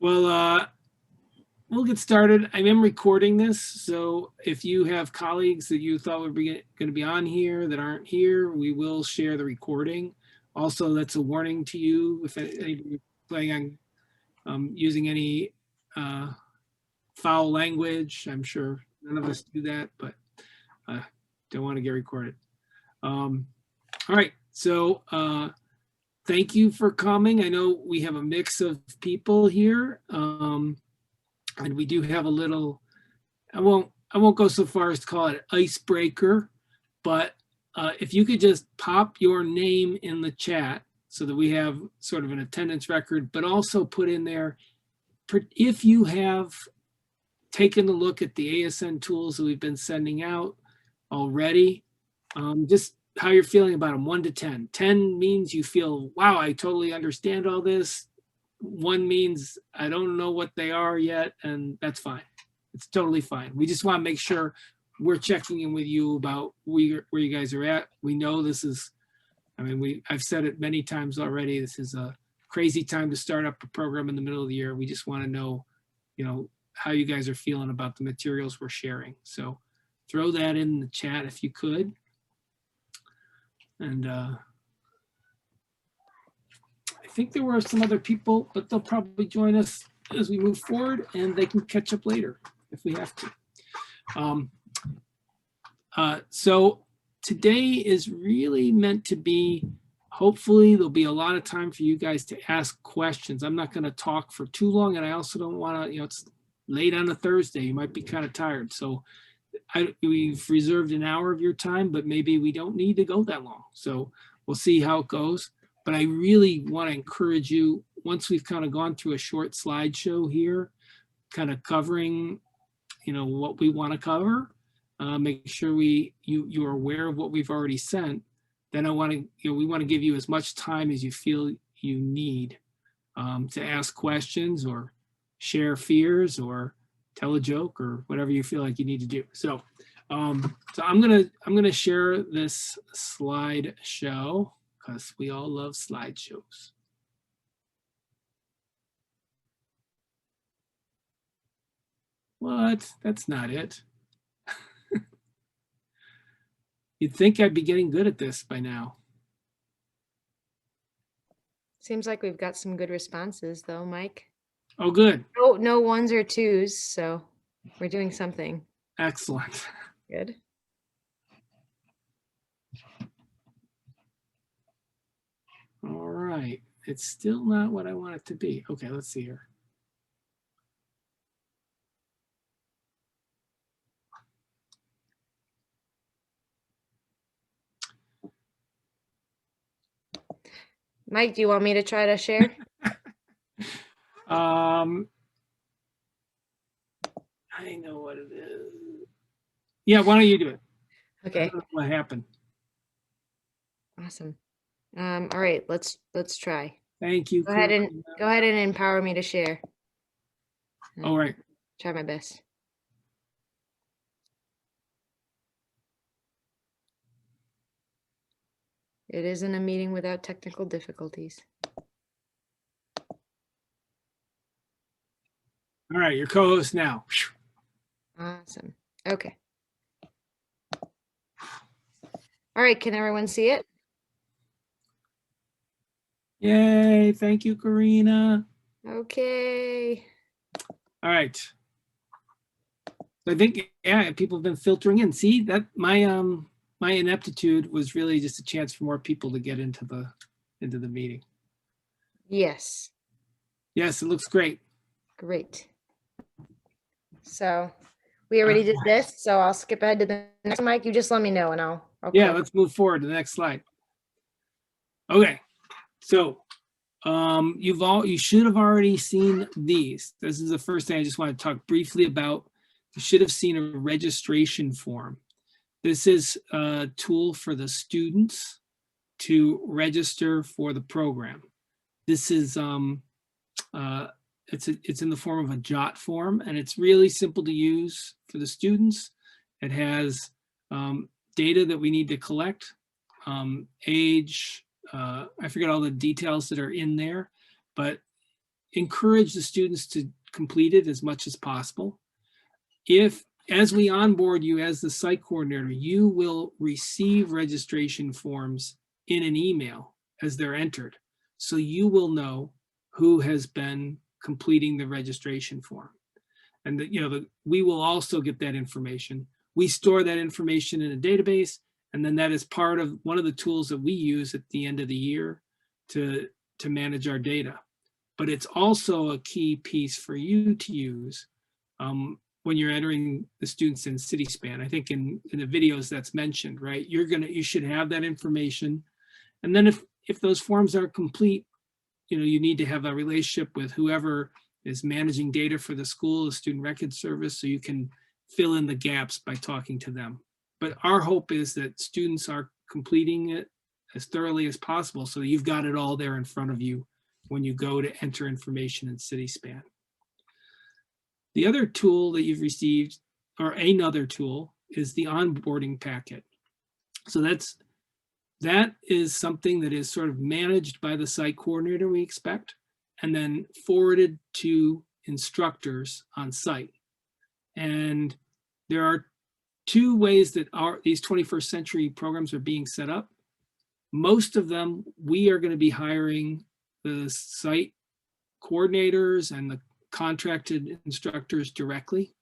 Well, we'll get started. I am recording this, so if you have colleagues that you thought would be going to be on here that aren't here, we will share the recording. Also, that's a warning to you if you're planning on using any foul language. I'm sure none of us do that, but don't want to get recorded. All right, so thank you for coming. I know we have a mix of people here. And we do have a little, I won't go so far as to call it icebreaker, but if you could just pop your name in the chat so that we have sort of an attendance record, but also put in there if you have taken a look at the ASN tools that we've been sending out already, just how you're feeling about them, 1 to 10. 10 means you feel, wow, I totally understand all this. 1 means I don't know what they are yet, and that's fine. It's totally fine. We just want to make sure we're checking in with you about where you guys are at. We know this is, I mean, I've said it many times already. This is a crazy time to start up a program in the middle of the year. We just want to know, how you guys are feeling about the materials we're sharing. So throw that in the chat if you could. And I think there were some other people, but they'll probably join us as we move forward, and they can catch up later if we have to. So today is really meant to be, hopefully there'll be a lot of time for you guys to ask questions. I'm not going to talk for too long, and I also don't want to, it's late on a Thursday. You might be kind of tired. So we've reserved an hour of your time, but maybe we don't need to go that long. So we'll see how it goes. But I really want to encourage you, once we've kind of gone through a short slideshow here, kind of covering, what we want to cover, make sure you are aware of what we've already sent. Then we want to give you as much time as you feel you need to ask questions or share fears or tell a joke or whatever you feel like you need to do. So, so I'm gonna share this slideshow because we all love slideshows. What? That's not it. You'd think I'd be getting good at this by now. Seems like we've got some good responses though, Mike. Oh, good. No 1s or 2s, so we're doing something. Excellent. Good. All right. It's still not what I want it to be. Okay, let's see here. Mike, do you want me to try to share? I know what it is. Yeah, why don't you do it? Okay. I don't know what happened. Awesome. All right, let's try. Thank you. Go ahead and empower me to share. All right. Try my best. It isn't a meeting without technical difficulties. All right, your co-host now. Awesome. Okay. All right, can everyone see it? Yay, thank you, Karina. Okay. All right. So I think, yeah, people have been filtering in. See, that my ineptitude was really just a chance for more people to get into the meeting. Yes. Yes, it looks great. Great. So we already did this, so I'll skip ahead to the next. Mike, you just let me know and I'll yeah, let's move forward to the next slide. Okay, so you should have already seen these. This is the first thing I just want to talk briefly about. You should have seen a registration form. This is a tool for the students to register for the program. This is it's in the form of a JOT form, and it's really simple to use for the students. It has data that we need to collect, age, I forget all the details that are in there, but encourage the students to complete it as much as possible. As we onboard you as the site coordinator, you will receive registration forms in an email as they're entered. So you will know who has been completing the registration form. And we will also get that information. We store that information in a database, and then that is part of one of the tools that we use at the end of the year to manage our data. But it's also a key piece for you to use when you're entering the students in CitySpan. I think in the videos that's mentioned, right? You should have that information. And then if those forms aren't complete, you need to have a relationship with whoever is managing data for the school, the Student Record Service, so you can fill in the gaps by talking to them. But our hope is that students are completing it as thoroughly as possible, so you've got it all there in front of you when you go to enter information in CitySpan. The other tool that you've received, or another tool, is the onboarding packet. So that is something that is sort of managed by the site coordinator, we expect, and then forwarded to instructors on site. And there are two ways that these 21st century programs are being set up. Most of them, we are going to be hiring the site coordinators and the contracted instructors directly.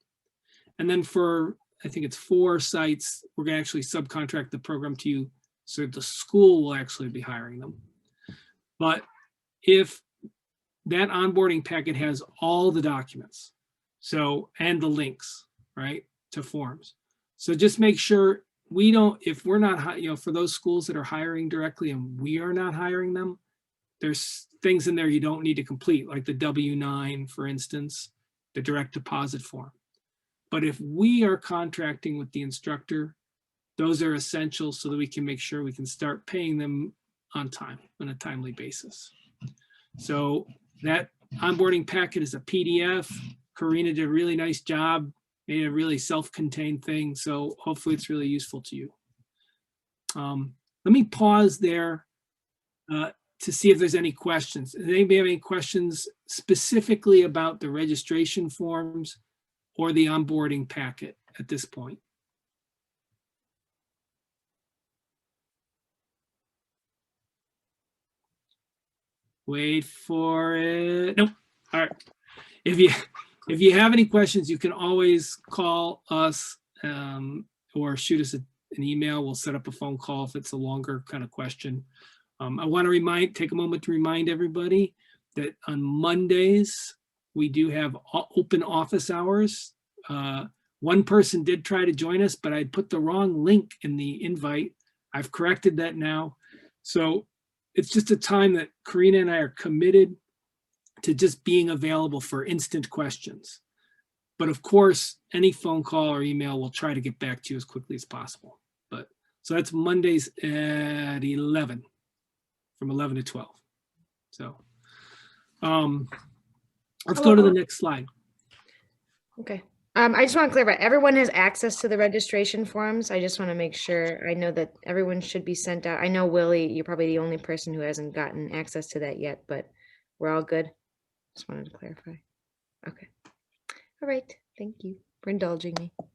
And then for, I think it's 4 sites, we're going to actually subcontract the program to you, so the school will actually be hiring them. But if that onboarding packet has all the documents, and the links, right, to forms. So just make sure if we're not, for those schools that are hiring directly and we are not hiring them, there's things in there you don't need to complete, like the W-9, for instance, the direct deposit form. But if we are contracting with the instructor, those are essential so that we can make sure we can start paying them on time, on a timely basis. So that onboarding packet is a PDF. Karina did a really nice job, made a really self-contained thing. So hopefully it's really useful to you. Let me pause there to see if there's any questions. Does anybody have any questions specifically about the registration forms or the onboarding packet at this point? Wait for it. Nope. All right. If you have any questions, you can always call us or shoot us an email. We'll set up a phone call if it's a longer kind of question. I want to take a moment to remind everybody that on Mondays, we do have open office hours. One person did try to join us, but I put the wrong link in the invite. I've corrected that now. So it's just a time that Karina and I are committed to just being available for instant questions. But of course, any phone call or email, we'll try to get back to you as quickly as possible. So that's Mondays at 11, from 11 to 12. So let's go to the next slide. Okay. I just want to clarify, everyone has access to the registration forms. I just want to make sure. I know that everyone should be sent out. I know, Willie, you're probably the only person who hasn't gotten access to that yet, but we're all good. Just wanted to clarify. Okay. All right. Thank you for indulging me. All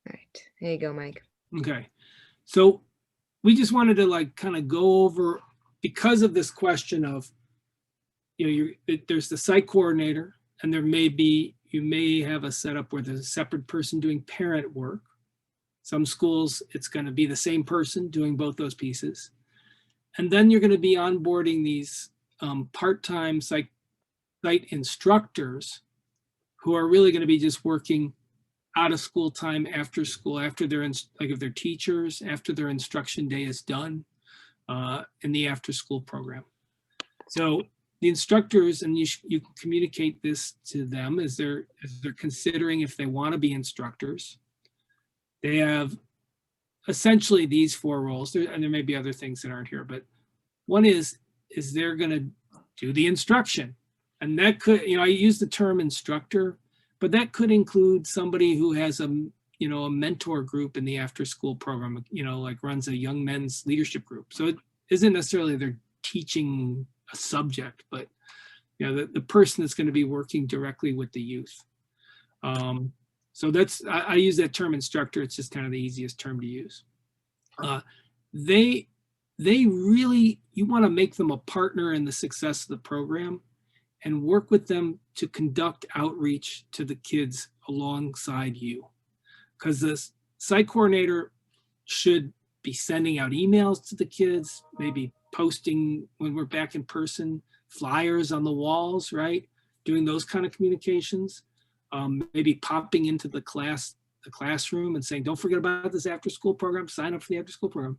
right. There you go, Mike. Okay. So we just wanted to kind of go over, because of this question of, there's the site coordinator, and you may have a setup where there's a separate person doing parent work. Some schools, it's going to be the same person doing both those pieces. And then you're going to be onboarding these part-time site instructors who are really going to be just working out of school time, after school, after if they're teachers, after their instruction day is done in the after school program. So the instructors, and you can communicate this to them as they're considering if they want to be instructors. They have essentially these 4 roles, and there may be other things that aren't here, but one is they're going to do the instruction. And that could, I use the term instructor, but that could include somebody who has a mentor group in the after school program, like runs a young men's leadership group. So it isn't necessarily they're teaching a subject, but the person that's going to be working directly with the youth. So that's, I use that term instructor. It's just kind of the easiest term to use. They really, you want to make them a partner in the success of the program and work with them to conduct outreach to the kids alongside you. Because the site coordinator should be sending out emails to the kids, maybe posting when we're back in person, flyers on the walls, right? Doing those kind of communications. Maybe popping into the classroom and saying, don't forget about this after school program, sign up for the after school program.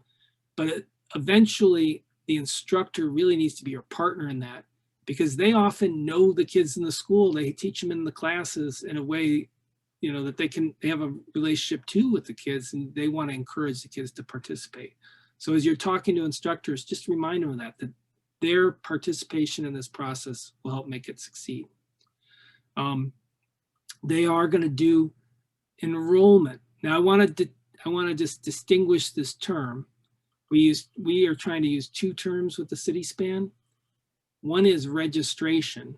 But eventually the instructor really needs to be your partner in that, because they often know the kids in the school. They teach them in the classes in a way, that they have a relationship too with the kids, and they want to encourage the kids to participate. So as you're talking to instructors, just remind them of that their participation in this process will help make it succeed. They are going to do enrollment. Now I want to just distinguish this term. We are trying to use two terms with the CitySpan. One is registration,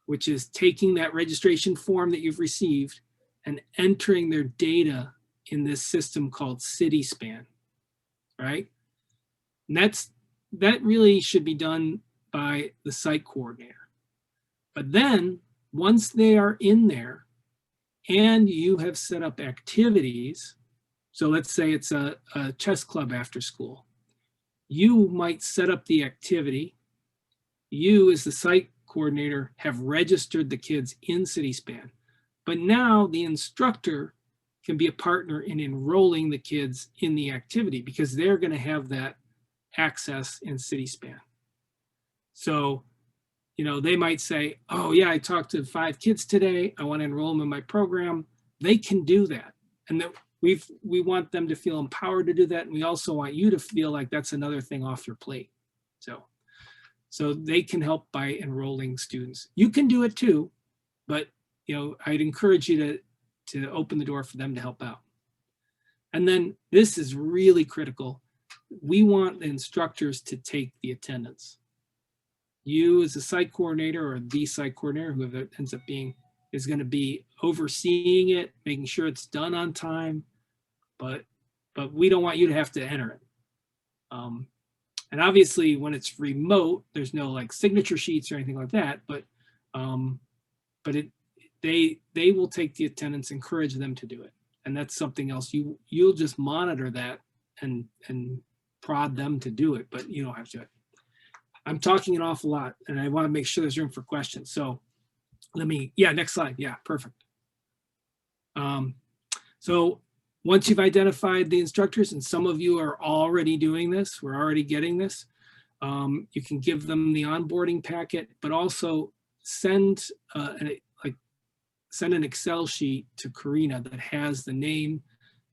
which is taking that registration form that you've received and entering their data in this system called CitySpan, right? And that really should be done by the site coordinator. But then once they are in there and you have set up activities, so let's say it's a chess club after school, you might set up the activity. You as the site coordinator have registered the kids in CitySpan, but now the instructor can be a partner in enrolling the kids in the activity because they're going to have that access in CitySpan. So, they might say, oh yeah, I talked to 5 kids today. I want to enroll them in my program. They can do that. And that we want them to feel empowered to do that. And we also want you to feel like that's another thing off your plate. So they can help by enrolling students. You can do it too, but I'd encourage you to open the door for them to help out. And then this is really critical. We want the instructors to take the attendance. You as a site coordinator or the site coordinator, whoever it ends up being, is going to be overseeing it, making sure it's done on time, but we don't want you to have to enter it. And obviously when it's remote, there's no like signature sheets or anything like that, but they will take the attendance, encourage them to do it. And that's something else. You'll just monitor that and prod them to do it, but you don't have to. I'm talking an awful lot and I want to make sure there's room for questions. So next slide. Yeah, perfect. So once you've identified the instructors, and some of you are already doing this, we're already getting this, you can give them the onboarding packet, but also send an Excel sheet to Karina that has the name,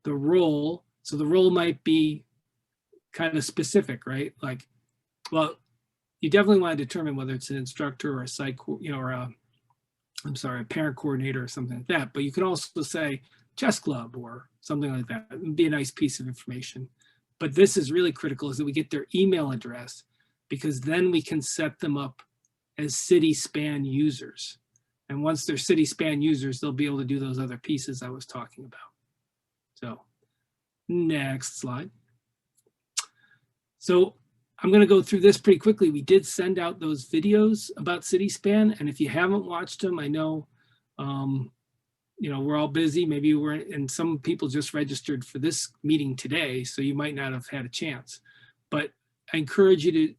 the role. So the role might be kind of specific, right? Like, well, you definitely want to determine whether it's an instructor or a site, or a parent coordinator or something like that. But you can also say chess club or something like that. It would be a nice piece of information. But this is really critical, is that we get their email address, because then we can set them up as CitySpan users. And once they're CitySpan users, they'll be able to do those other pieces I was talking about. So next slide. So I'm going to go through this pretty quickly. We did send out those videos about CitySpan, and if you haven't watched them, I know, we're all busy. Maybe and some people just registered for this meeting today, so you might not have had a chance. But I encourage you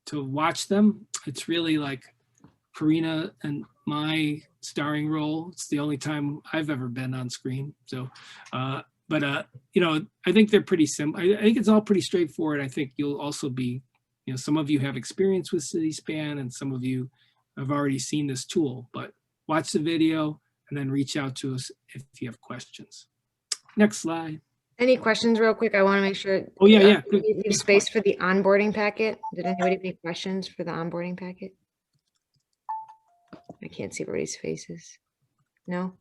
to watch them. It's really like Karina and my starring role. It's the only time I've ever been on screen. So, I think they're pretty simple. I think it's all pretty straightforward. I think you'll also be, some of you have experience with CitySpan and some of you have already seen this tool, but watch the video and then reach out to us if you have questions. Next slide. Any questions real quick? I want to make sure. Oh yeah. Leave space for the onboarding packet. Did anybody have any questions for the onboarding packet? I can't see everybody's faces. No?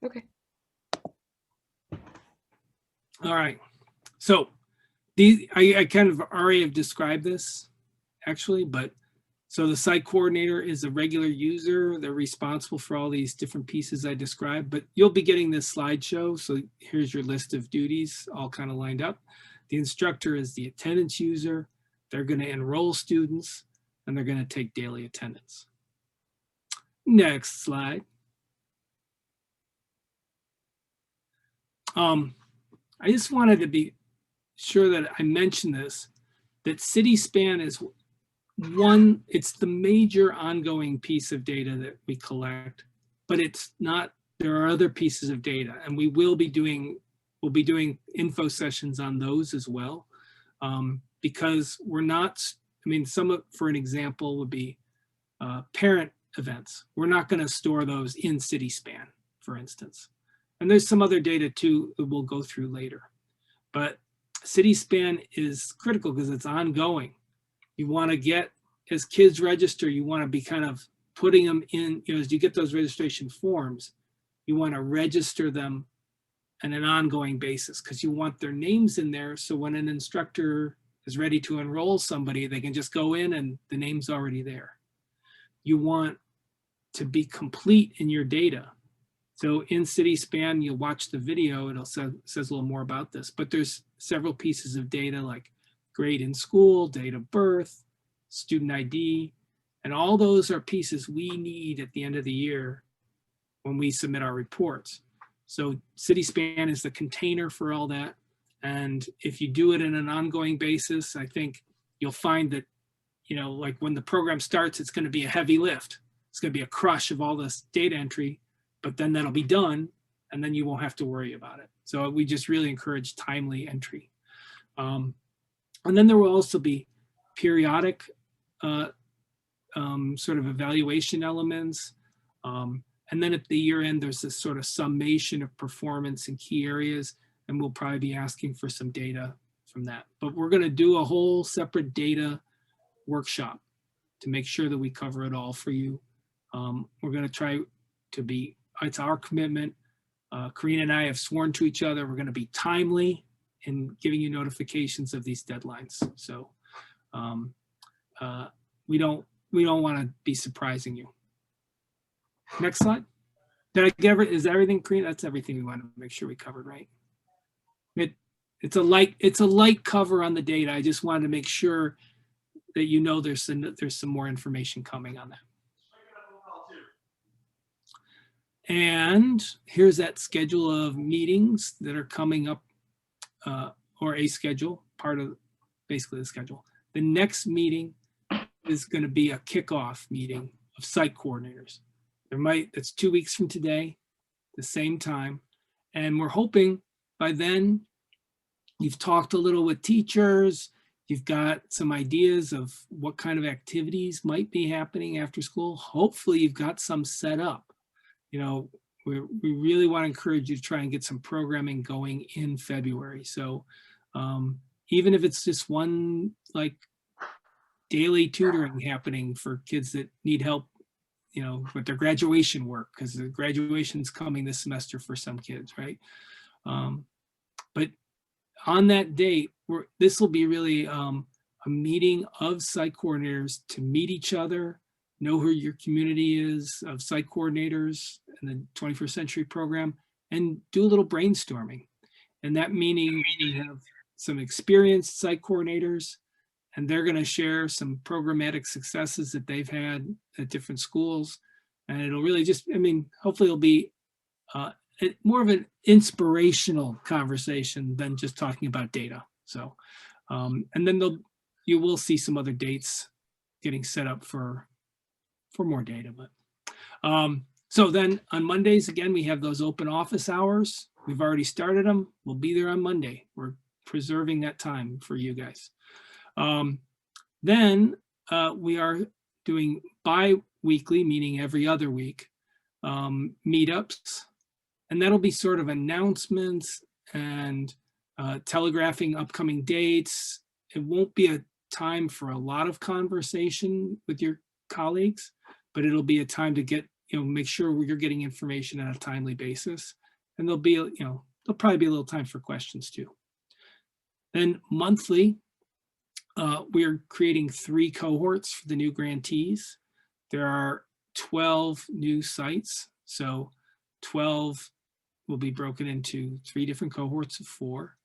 Okay. All right. So I kind of already have described this actually, but so the site coordinator is a regular user. They're responsible for all these different pieces I described, but you'll be getting this slideshow. So here's your list of duties all kind of lined up. The instructor is the attendance user. They're going to enroll students and they're going to take daily attendance. Next slide. I just wanted to be sure that I mention this, that CitySpan is one, it's the major ongoing piece of data that we collect, but it's not, there are other pieces of data and we'll be doing info sessions on those as well. Because we're not, I mean, for an example would be parent events. We're not going to store those in CitySpan, for instance. And there's some other data too that we'll go through later. But CitySpan is critical because it's ongoing. You want to get, as kids register, you want to be kind of putting them in, as you get those registration forms, you want to register them on an ongoing basis because you want their names in there. So when an instructor is ready to enroll somebody, they can just go in and the name's already there. You want to be complete in your data. So in CitySpan, you'll watch the video, it says a little more about this, but there's several pieces of data like grade in school, date of birth, student ID, and all those are pieces we need at the end of the year when we submit our reports. So CitySpan is the container for all that. And if you do it in an ongoing basis, I think you'll find that, like when the program starts, it's going to be a heavy lift. It's going to be a crush of all this data entry, but then that'll be done and then you won't have to worry about it. So we just really encourage timely entry. And then there will also be periodic sort of evaluation elements. And then at the year end, there's this sort of summation of performance in key areas, and we'll probably be asking for some data from that. But we're going to do a whole separate data workshop to make sure that we cover it all for you. We're going to try to be, it's our commitment. Karina and I have sworn to each other, we're going to be timely in giving you notifications of these deadlines. So we don't want to be surprising you. Next slide. Did I get it? Is everything, Karina? That's everything we want to make sure we covered, right? It's a light cover on the data. I just wanted to make sure that there's some more information coming on that. And here's that schedule of meetings that are coming up, or a schedule, part of basically the schedule. The next meeting is going to be a kickoff meeting of site coordinators. That's 2 weeks from today, the same time. And we're hoping by then you've talked a little with teachers, you've got some ideas of what kind of activities might be happening after school. Hopefully you've got some set up. We really want to encourage you to try and get some programming going in February. So even if it's just one like daily tutoring happening for kids that need help, with their graduation work, because the graduation's coming this semester for some kids, right? But on that date, this will be really a meeting of site coordinators to meet each other, know who your community is of site coordinators in the 21st Century Program, and do a little brainstorming. And that meaning we have some experienced site coordinators, and they're going to share some programmatic successes that they've had at different schools. And it'll really hopefully it'll be more of an inspirational conversation than just talking about data. So, and then you will see some other dates getting set up for more data. But so then on Mondays, again, we have those open office hours. We've already started them. We'll be there on Monday. We're preserving that time for you guys. Then we are doing bi-weekly, meaning every other week, meetups. And that'll be sort of announcements and telegraphing upcoming dates. It won't be a time for a lot of conversation with your colleagues, but it'll be a time to get, make sure you're getting information on a timely basis. And there'll probably be a little time for questions too. Then monthly, we're creating 3 cohorts for the new grantees. There are 12 new sites, so 12 will be broken into 3 different cohorts of 4.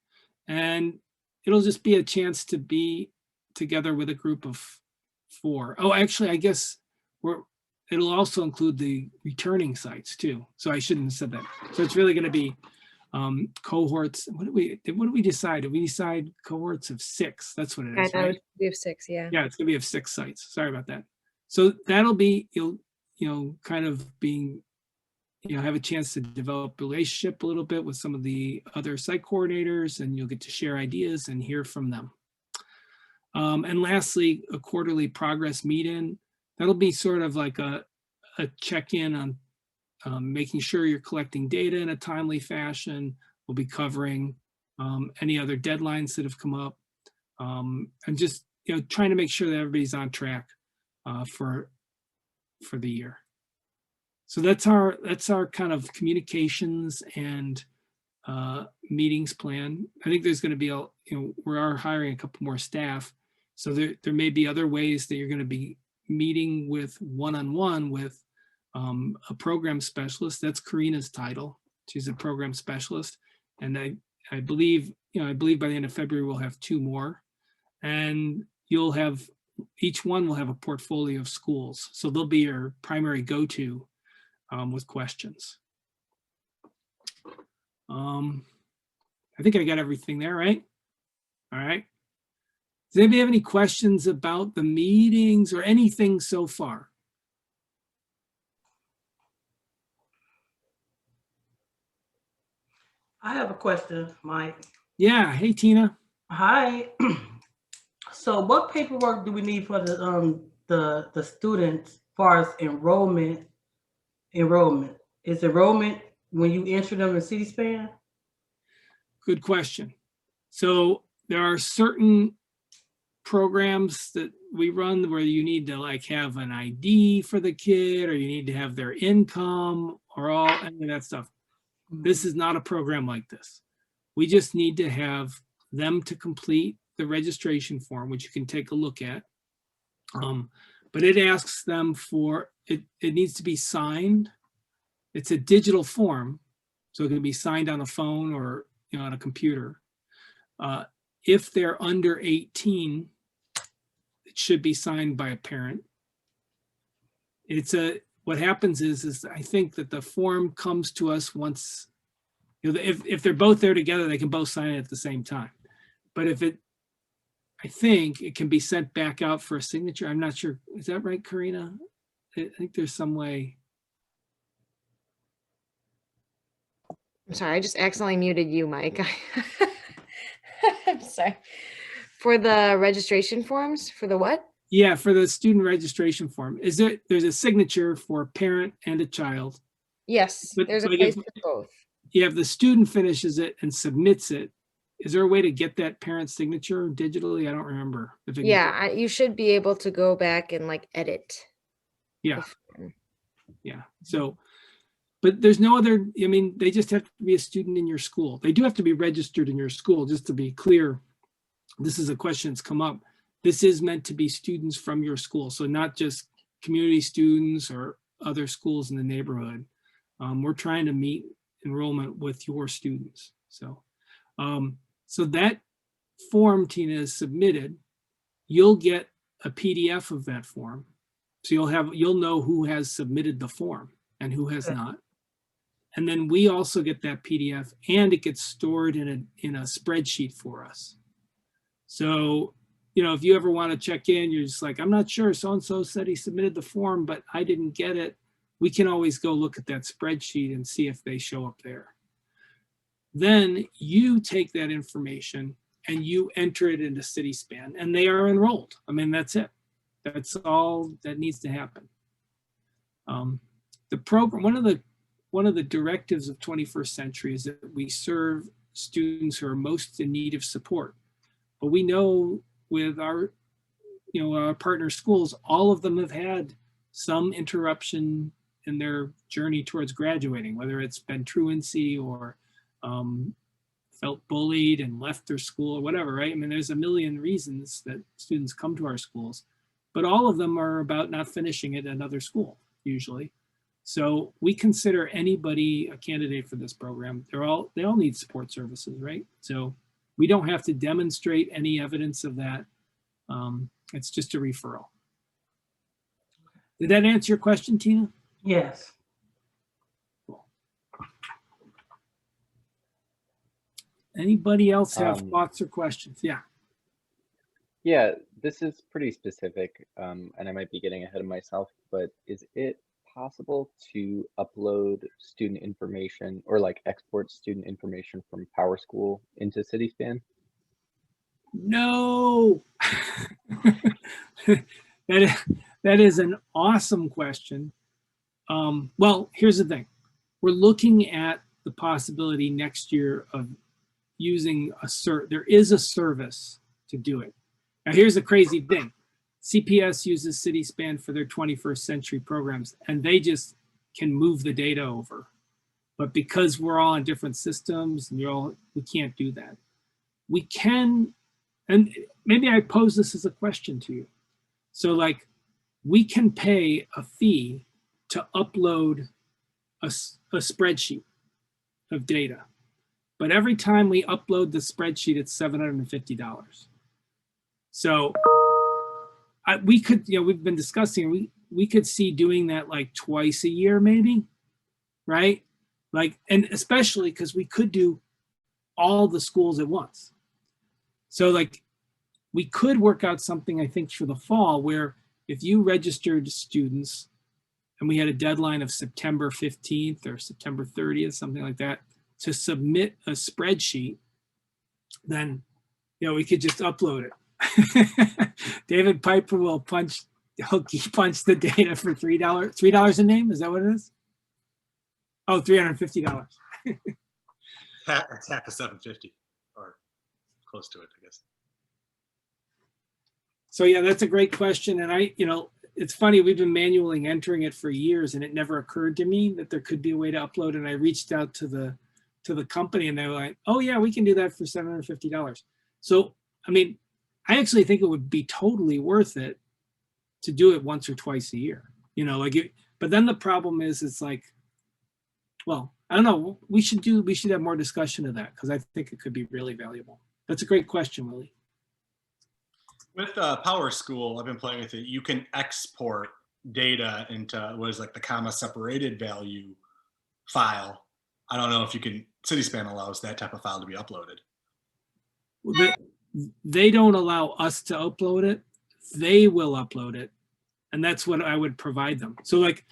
And it'll just be a chance to be together with a group of 4. Oh, actually, I guess it'll also include the returning sites too. So I shouldn't have said that. So it's really going to be cohorts. What did we decide? Did we decide cohorts of 6? That's what it I is, know right? we have 6, yeah. Yeah, it's gonna be of 6 sites. Sorry about that. So that'll be, kind of being, have a chance to develop a relationship a little bit with some of the other site coordinators, and you'll get to share ideas and hear from them. And lastly, a quarterly progress meeting. That'll be sort of like a check-in on making sure you're collecting data in a timely fashion. We'll be covering any other deadlines that have come up, and just trying to make sure that everybody's on track for the year. So that's our kind of communications and meetings plan. I think there's going to be we are hiring a couple more staff, so there may be other ways that you're going to be meeting with one-on-one with a program specialist. That's Karina's title. She's a program specialist, and I believe by the end of February we'll have 2 more, and each one will have a portfolio of schools, so they'll be your primary go-to with questions. I think I got everything there, right? All right. Does anybody have any questions about the meetings or anything so far? I have a question, Mike. Yeah. Hey, Tina. Hi. So what paperwork do we need for the students as far as enrollment? Is enrollment when you enter them in CitySpan? Good question. So there are certain programs that we run where you need to have an ID for the kid, or you need to have their income, or any of that stuff. This is not a program like this. We just need to have them to complete the registration form, which you can take a look at. But it asks them for it. It needs to be signed. It's a digital form, so it can be signed on a phone or on a computer. If they're under 18, it should be signed by a parent. What happens is I think that the form comes to us once, if they're both there together, they can both sign it at the same time. But I think it can be sent back out for a signature. I'm not sure. Is that right, Karina? I think there's some way. I'm sorry, I just accidentally muted you, Mike. I'm sorry. For the registration forms, for the what? Yeah, for the student registration form. There's a signature for a parent and a child. Yes, there's a place for both. Yeah, if the student finishes it and submits it, is there a way to get that parent signature digitally? I don't remember. Yeah, you should be able to go back and edit. Yeah. Yeah. So, but there's no other, they just have to be a student in your school. They do have to be registered in your school, just to be clear. This is a question that's come up. This is meant to be students from your school. So not just community students or other schools in the neighborhood. We're trying to meet enrollment with your students. So that form, Tina, is submitted. You'll get a PDF of that form. So you'll know who has submitted the form and who has not. And then we also get that PDF, and it gets stored in a spreadsheet for us. So, if you ever want to check in, you're just like, I'm not sure, so-and-so said he submitted the form, but I didn't get it. We can always go look at that spreadsheet and see if they show up there. Then you take that information and you enter it into CitySpan, and they are enrolled. That's it. That's all that needs to happen. The program, one of the directives of 21st Century is that we serve students who are most in need of support. But we know with our partner schools, all of them have had some interruption in their journey towards graduating, whether it's been truancy or felt bullied and left their school or whatever, right? I mean, there's a million reasons that students come to our schools, but all of them are about not finishing at another school usually. So we consider anybody a candidate for this program. They all need support services, right? So we don't have to demonstrate any evidence of that. It's just a referral. Did that answer your question, Tina? Yes. Cool. Anybody else have thoughts or questions? Yeah. Yeah, this is pretty specific, and I might be getting ahead of myself, but is it possible to upload student information or like export student information from PowerSchool into CitySpan? No. That is an awesome question. Well, here's the thing. We're looking at the possibility next year of using there is a service to do it. Now, here's the crazy thing. CPS uses CitySpan for their 21st century programs, and they just can move the data over. But because we're all on different systems, and we can't do that. We can, and maybe I pose this as a question to you. So like, we can pay a fee to upload a spreadsheet of data. But every time we upload the spreadsheet, it's $750. So we could, we've been discussing, we could see doing that like twice a year, maybe, right? Like, and especially because we could do all the schools at once. So like, we could work out something, I think, for the fall where if you registered students and we had a deadline of September 15th or September 30th, something like that, to submit a spreadsheet, then, we could just upload it. David Piper will punch the data for $3 a name. Is that what it is? Oh, $350. It's half of $750 or close to it, I guess. So yeah, that's a great question. And it's funny, we've been manually entering it for years and it never occurred to me that there could be a way to upload. And I reached out to the company and they were like, oh yeah, we can do that for $750. So, I mean, I actually think it would be totally worth it to do it once or twice a year, but then the problem is it's like, well, I don't know, we should have more discussion of that because I think it could be really valuable. That's a great question, Willie. With PowerSchool, I've been playing with it. You can export data into what is like the comma separated value file. I don't know if CitySpan allows that type of file to be uploaded. They don't allow us to upload it. They will upload it. And that's what I would provide them. So like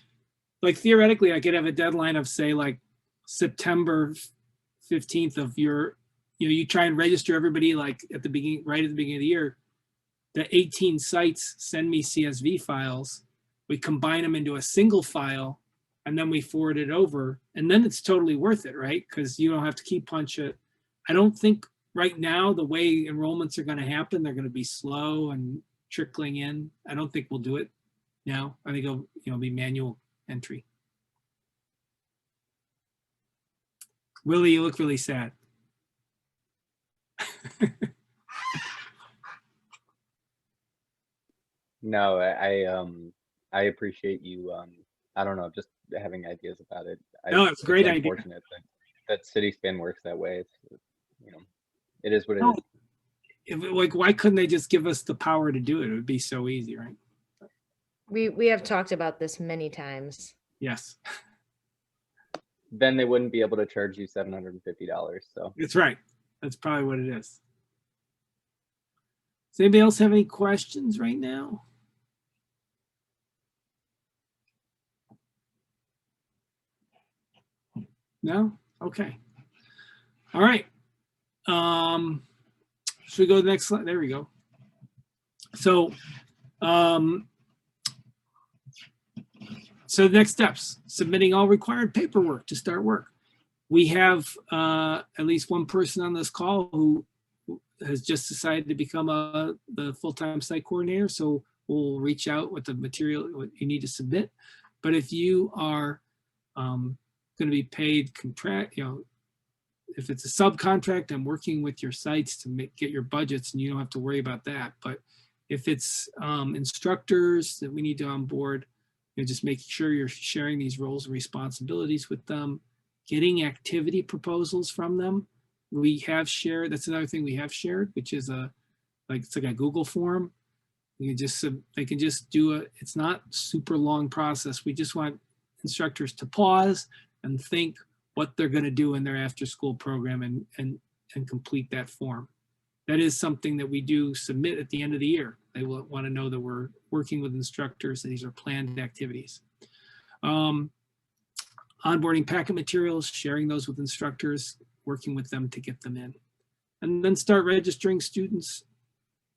theoretically, I could have a deadline of say like September 15th of you try and register everybody like right at the beginning of the year. The 18 sites send me CSV files. We combine them into a single file and then we forward it over. And then it's totally worth it, right? Because you don't have to key punch it. I don't think right now, the way enrollments are going to happen, they're going to be slow and trickling in. I don't think we'll do it now. I think it'll be manual entry. Willie, you look really sad. No, I appreciate you. I don't know, just having ideas about it. No, it's a great idea. Unfortunate that CitySpan works that way. It's, it is what it is. Like, why couldn't they just give us the power to do it? It would be so easy, right? We have talked about this many times. Yes. Then they wouldn't be able to charge you $750. So that's right. That's probably what it is. Does anybody else have any questions right now? No? Okay. All right. Should we go to the next slide? There we go. So, so next steps, submitting all required paperwork to start work. We have at least one person on this call who has just decided to become the full-time site coordinator. So we'll reach out with the material what you need to submit. But if you are going to be paid if it's a subcontract, I'm working with your sites to get your budgets, and you don't have to worry about that. But if it's instructors that we need to onboard, just making sure you're sharing these roles and responsibilities with them, getting activity proposals from them. We have shared, that's another thing we have shared, which is it's like a Google form. You just, they can just do it's not super long process. We just want instructors to pause and think what they're going to do in their after school program and complete that form. That is something that we do submit at the end of the year. They will want to know that we're working with instructors, and these are planned activities. Onboarding packet materials, sharing those with instructors, working with them to get them in. And then start registering students,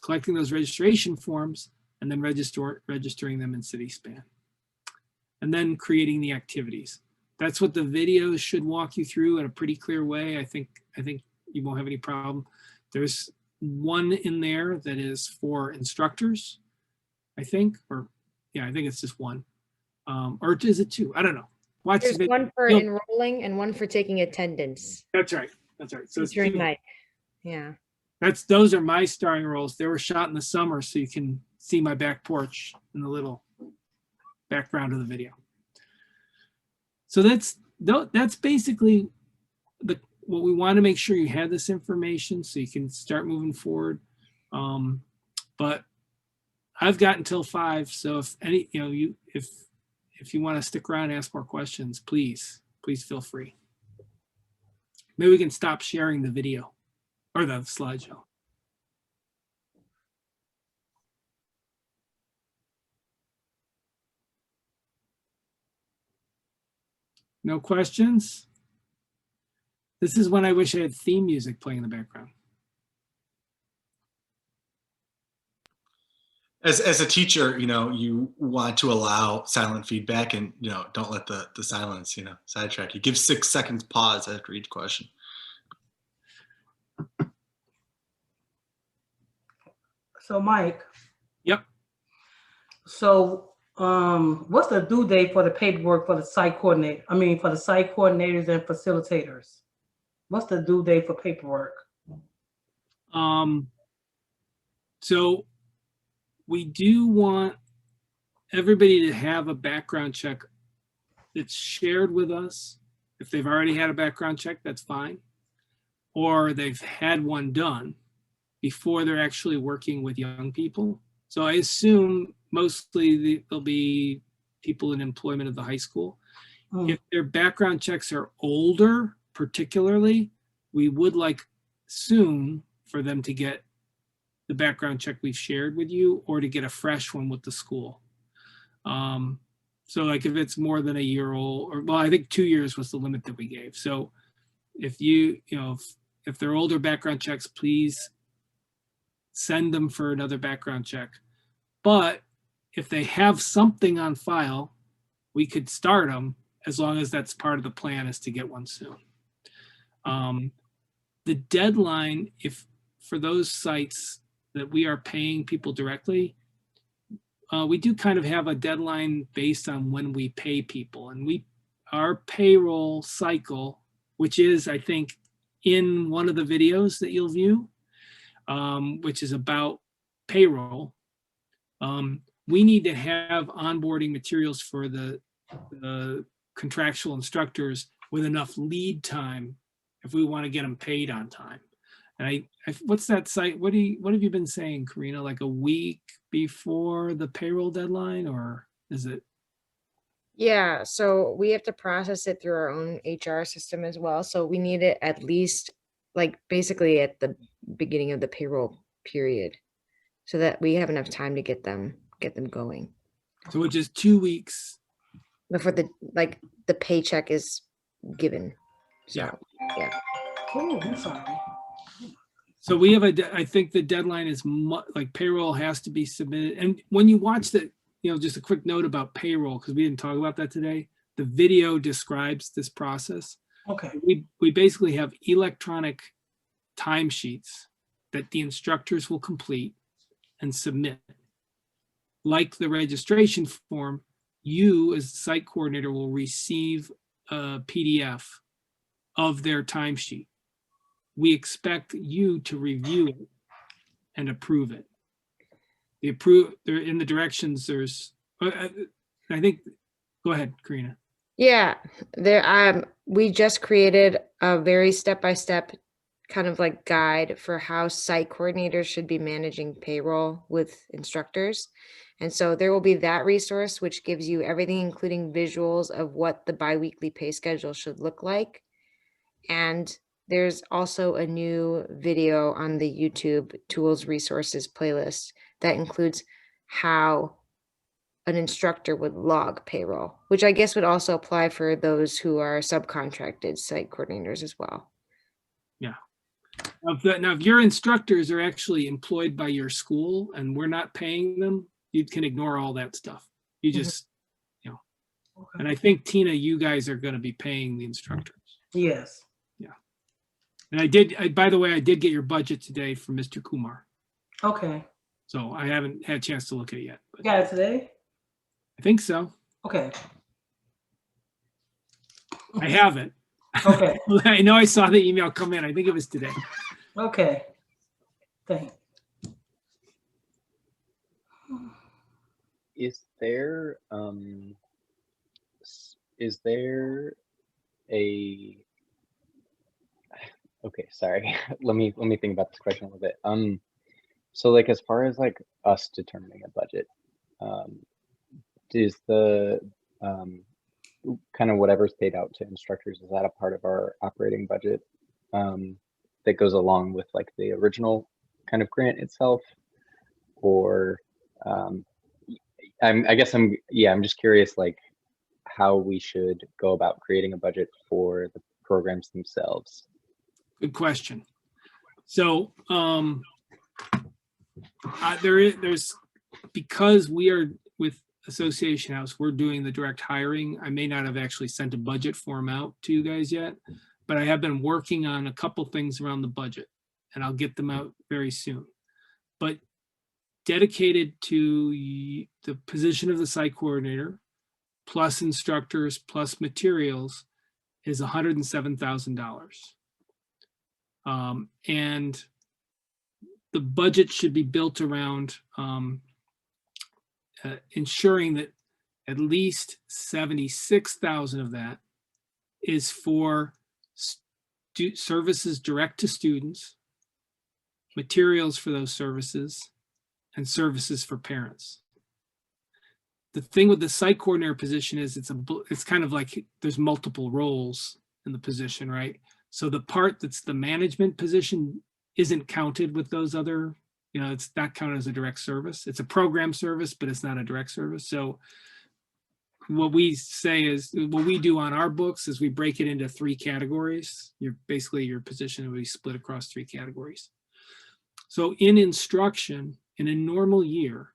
collecting those registration forms, and then registering them in CitySpan. And then creating the activities. That's what the videos should walk you through in a pretty clear way. I think you won't have any problem. There's one in there that is for instructors, I think, or yeah, I think it's just one. Or is it two? I don't know. Watch There's the one for enrolling and one for taking attendance. That's right. That's right. So it's During two. night. Yeah. Those are my starring roles. They were shot in the summer, so you can see my back porch in the little background of the video. So that's basically what we want to make sure you have this information so you can start moving forward. But I've got until 5, so if any, if you want to stick around and ask more questions, please feel free. Maybe we can stop sharing the video or the slideshow. No questions? This is when I wish I had theme music playing in the background. As a teacher, you want to allow silent feedback, and don't let the silence sidetrack you. Give 6 seconds pause after each question. So Mike. Yep. So what's the due date for the paperwork for the site coordinator? I mean, for the site coordinators and facilitators. What's the due date for paperwork? So we do want everybody to have a background check that's shared with us. If they've already had a background check, that's fine. Or they've had one done before they're actually working with young people. So I assume mostly they'll be people in employment of the high school. If their background checks are older, particularly, we would like soon for them to get the background check we've shared with you, or to get a fresh one with the school. So like if it's more than a year old, or well, I think 2 years was the limit that we gave. So if if they're older background checks, please send them for another background check. But if they have something on file, we could start them as long as that's part of the plan, is to get one soon. The deadline, for those sites that we are paying people directly, we do kind of have a deadline based on when we pay people, and our payroll cycle, which is, I think, in one of the videos that you'll view, which is about payroll. We need to have onboarding materials for the contractual instructors with enough lead time if we want to get them paid on time. And what's that site? What have you been saying, Karina? Like a week before the payroll deadline, or is it? Yeah, so we have to process it through our own HR system as well. So we need it at least basically at the beginning of the payroll period, so that we have enough time to get them going So which is 2 weeks. before the paycheck is given. So, yeah. Oh, I'm sorry. So we have I think the deadline is payroll has to be submitted. And when you watch the, just a quick note about payroll, because we didn't talk about that today. The video describes this process. Okay. We basically have electronic timesheets that the instructors will complete and submit. Like the registration form, you as the site coordinator will receive a PDF of their timesheet. we expect you to review it and approve it. There in the directions, there's, I think, go ahead, Karina. Yeah, we just created a very step-by-step kind of like guide for how site coordinators should be managing payroll with instructors. And so there will be that resource, which gives you everything, including visuals of what the biweekly pay schedule should look like. And there's also a new video on the YouTube tools resources playlist that includes how an instructor would log payroll, which I guess would also apply for those who are subcontracted site coordinators as well. Yeah. Now, if your instructors are actually employed by your school and we're not paying them, you can ignore all that stuff. You just, you know, and I think, Tina, you guys are going to be paying the instructors. Yes. Yeah. And by the way, I did get your budget today from Mr. Kumar. Okay. So I haven't had a chance to look at it yet. But Got it today? I think so. Okay. I have it. Okay. I know I saw the email come in. I think it was today. Okay. Thanks. Is there a okay, sorry. let me think about this question a little bit. So like as far as like us determining a budget, is the kind of whatever's paid out to instructors, is that a part of our operating budget that goes along with like the original kind of grant itself? Or I'm just curious like how we should go about creating a budget for the programs themselves. Good question. So there's, because we are with Association House, we're doing the direct hiring. I may not have actually sent a budget form out to you guys yet, but I have been working on a couple things around the budget, and I'll get them out very soon. But dedicated to the position of the site coordinator, plus instructors, plus materials, is $107,000. And the budget should be built around ensuring that at least 76,000 of that is for services direct to students, materials for those services, and services for parents. The thing with the site coordinator position is it's kind of like there's multiple roles in the position, right? So the part that's the management position isn't counted with those other, it's not counted as a direct service. It's a program service, but it's not a direct service. So what we say is, what we do on our books is we break it into 3 categories. Basically your position will be split across 3 categories. So in instruction, in a normal year,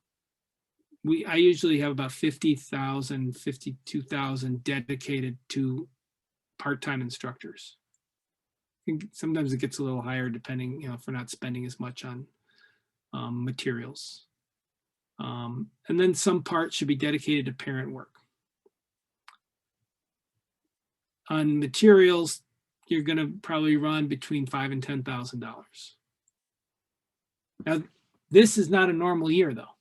I usually have about 50,000, 52,000 dedicated to part-time instructors. I think sometimes it gets a little higher depending, if we're not spending as much on materials. And then some part should be dedicated to parent work. On materials, you're going to probably run between $5,000 and $10,000. Now, this is not a normal year, though.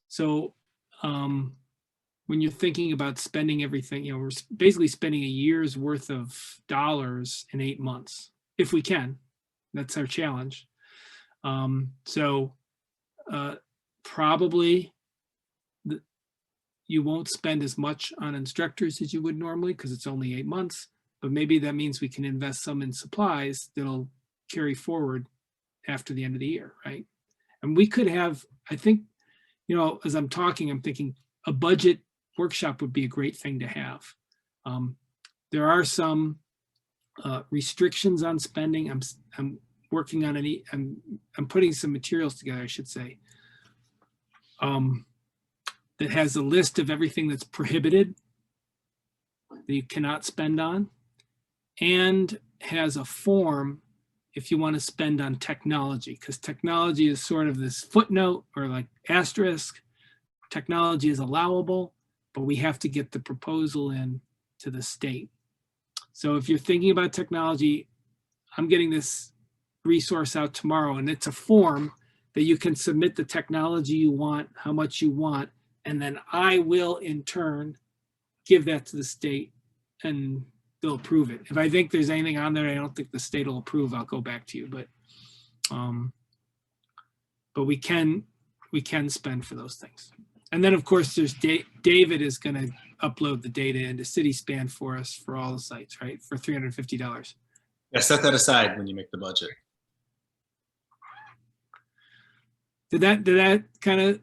So when you're thinking about spending everything, we're basically spending a year's worth of dollars in 8 months, if we can. That's our challenge. Probably you won't spend as much on instructors as you would normally because it's only 8 months, but maybe that means we can invest some in supplies that'll carry forward after the end of the year, right? And we could have, I think, as I'm talking, I'm thinking a budget workshop would be a great thing to have. There are some restrictions on spending. I'm working on I'm putting some materials together, I should say, that has a list of everything that's prohibited that you cannot spend on, and has a form if you want to spend on technology, because technology is sort of this footnote or like asterisk. Technology is allowable, but we have to get the proposal in to the state. So if you're thinking about technology, I'm getting this resource out tomorrow, and it's a form that you can submit the technology you want, how much you want, and then I will in turn give that to the state and they'll approve it. If I think there's anything on there I don't think the state will approve, I'll go back to you. But we can spend for those things. And then of course there's David is going to upload the data into CitySpan for us for all the sites, right? For $350. Yeah, set that aside when you make the budget. Did that kind of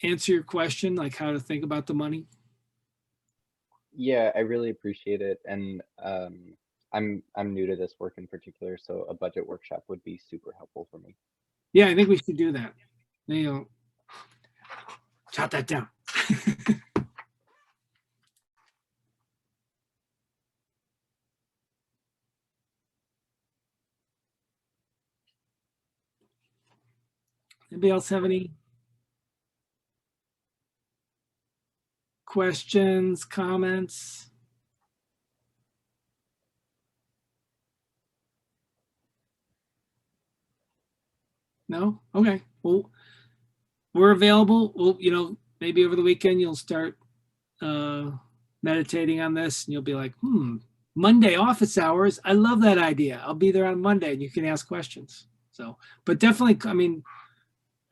answer your question, like how to think about the money? Yeah, I really appreciate it. And I'm new to this work in particular, so a budget workshop would be super helpful for me. Yeah, I think we should do that. You know, jot that down. Anybody else have any questions, comments? No? Okay. Well, we're available. Well, you know, maybe over the weekend you'll start meditating on this and you'll be like, Monday office hours. I love that idea. I'll be there on Monday and you can ask questions. So, but definitely, I mean,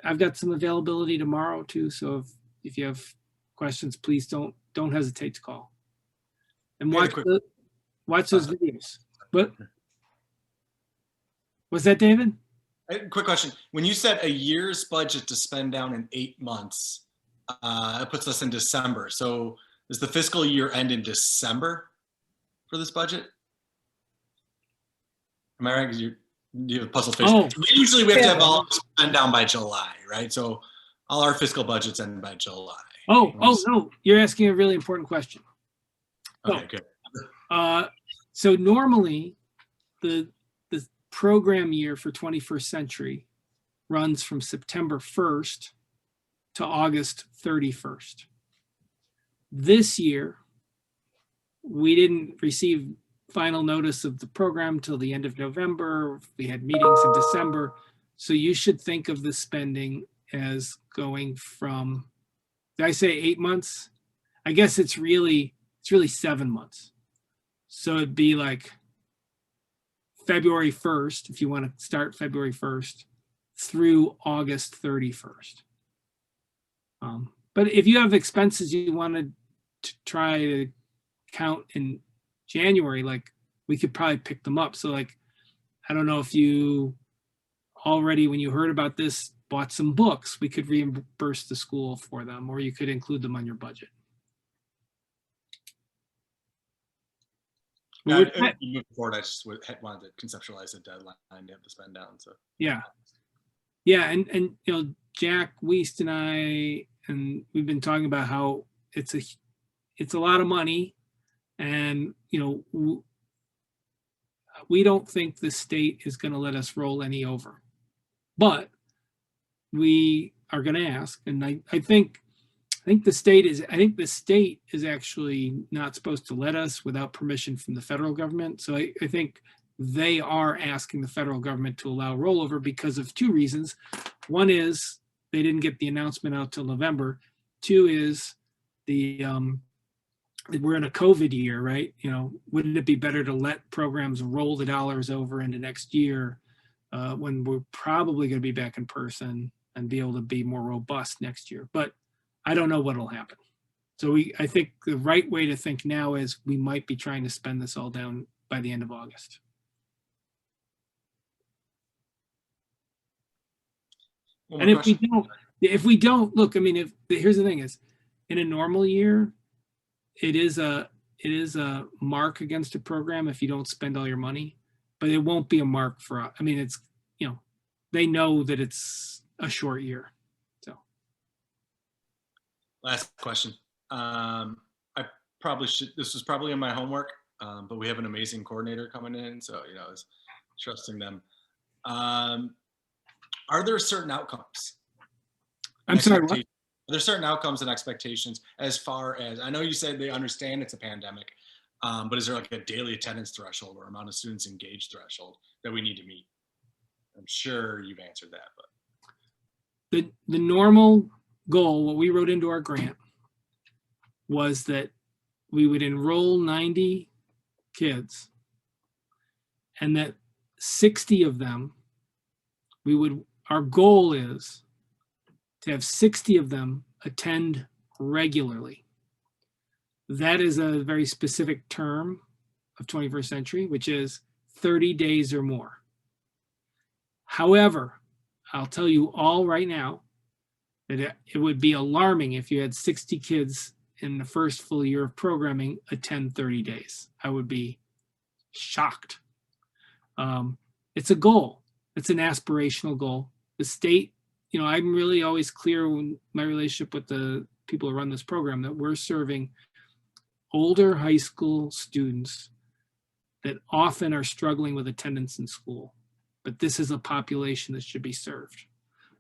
I've got some availability tomorrow too. So if you have questions, please don't hesitate to call. And watch those videos. But was that David? Quick question. When you said a year's budget to spend down in 8 months, it puts us in December. So does the fiscal year end in December for this budget? Am I right? Because you have a puzzle face. Oh. Usually we have to have all spend down by July, right? So all our fiscal budgets end by July. Oh no, you're asking a really important question. Okay, good. So normally the program year for 21st Century runs from September 1st to August 31st. This year, we didn't receive final notice of the program till the end of November. We had meetings in December. So you should think of the spending as going from, did I say 8 months? I guess it's really 7 months. So it'd be like February 1st, if you want to start February 1st through August 31st. But if you have expenses you wanted to try to count in January, like we could probably pick them up. So like, I don't know if you already, when you heard about this, bought some books, we could reimburse the school for them, or you could include them on your budget. Moving forward, I just wanted to conceptualize a deadline to have to spend down. So yeah, and you know, Jack Wiest and I, and we've been talking about how it's a lot of money, and you know, we don't think the state is going to let us roll any over, but we are going to ask, and I think the state is actually not supposed to let us without permission from the federal government. So I think they are asking the federal government to allow rollover because of two reasons. One is they didn't get the announcement out till November. Two is we're in a COVID year, right? You know, wouldn't it be better to let programs roll the dollars over into next year when we're probably going to be back in person and be able to be more robust next year? But I don't know what'll happen. So I think the right way to think now is we might be trying to spend this all down by the end of August. And if we don't look, I mean, here's the thing is, in a normal year, it is a mark against a program if you don't spend all your money, but it won't be a mark for us. I mean, it's, you know, they know that it's a short year. Last question. I probably should, this was probably in my homework, but we have an amazing coordinator coming in. So, you know, I was trusting them. Are there certain outcomes? I'm sorry, what? Are there certain outcomes and expectations as far as, I know you said they understand it's a pandemic, But is there like a daily attendance threshold or amount of students engaged threshold that we need to meet? I'm sure you've answered that, but The normal goal, what we wrote into our grant, was that we would enroll 90 kids and that 60 of them, our goal is to have 60 of them attend regularly. That is a very specific term of 21st century, which is 30 days or more. However, I'll tell you all right now that it would be alarming if you had 60 kids in the first full year of programming attend 30 days. I would be shocked. It's a goal. It's an aspirational goal. The state, I'm really always clear when my relationship with the people who run this program that we're serving older high school students that often are struggling with attendance in school, but this is a population that should be served.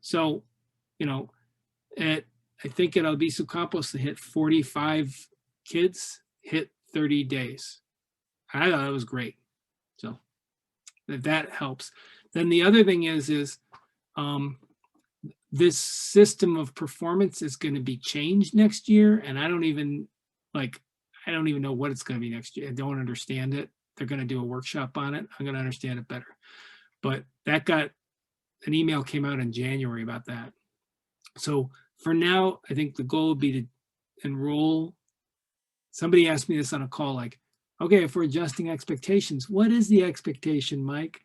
So, I think at Albizu Campos, they hit 45 kids, hit 30 days. I thought that was great. So that helps. Then the other thing is this system of performance is going to be changed next year. And I don't even know what it's going to be next year. I don't understand it. They're going to do a workshop on it. I'm going to understand it better. But an email came out in January about that. So for now, I think the goal would be to enroll. Somebody asked me this on a call, like, okay, if we're adjusting expectations, what is the expectation, Mike?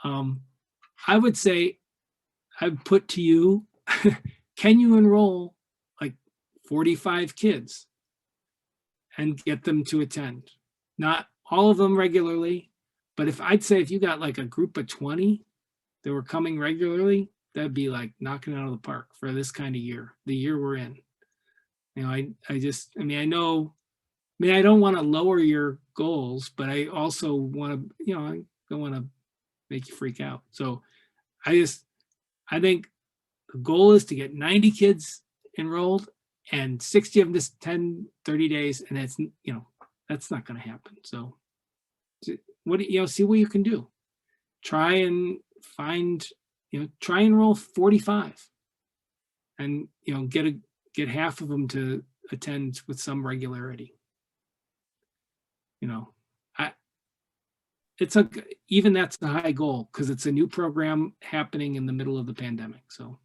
I would say, I'd put to you, can you enroll like 45 kids and get them to attend? Not all of them regularly, but if you got like a group of 20 that were coming regularly, that'd be like knocking it out of the park for this kind of year, the year we're in. I don't want to lower your goals, but I also want to, I don't want to make you freak out. So I think the goal is to get 90 kids enrolled and 60 of them to 10, 30 days. And that's not going to happen. So see what you can do. Try and enroll 45 and, get half of them to attend with some regularity. Even that's a high goal because it's a new program happening in the middle of the pandemic. So.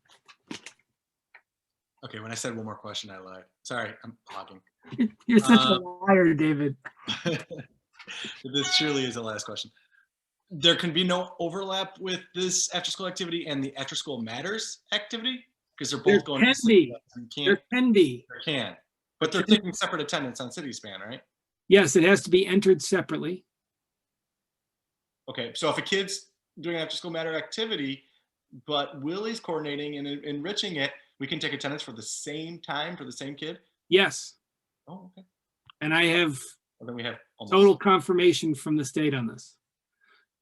okay, when I said one more question, I lied. Sorry, I'm hogging. You're such a liar, David. This truly is the last question. There can be no overlap with this after-school activity and the after-school matters activity because they're both going. There can be. There can, but they're taking separate attendance on CitySpan, right? Yes, it has to be entered separately. Okay, so if a kid's doing after-school matter activity, but Willie's coordinating and enriching it, we can take attendance for the same time for the same kid? Yes. Oh, okay. And I have Well, then we have total confirmation from the state on this.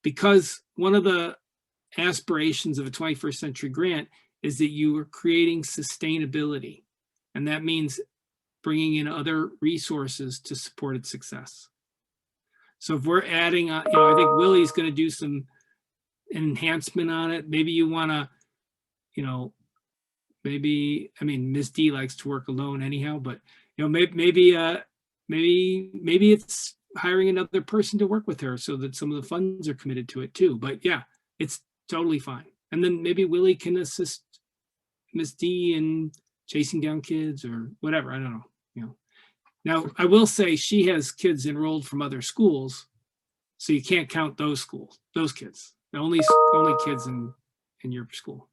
Because one of the aspirations of a 21st century grant is that you are creating sustainability. And that means bringing in other resources to support its success. So if we're adding, I think Willie's going to do some enhancement on it. Maybe you want to, Ms. D likes to work alone anyhow, but maybe it's hiring another person to work with her so that some of the funds are committed to it too. But yeah, it's totally fine. And then maybe Willie can assist Ms. D in chasing down kids or whatever. I don't know. Now I will say she has kids enrolled from other schools, so you can't count those kids. The only kids in your school.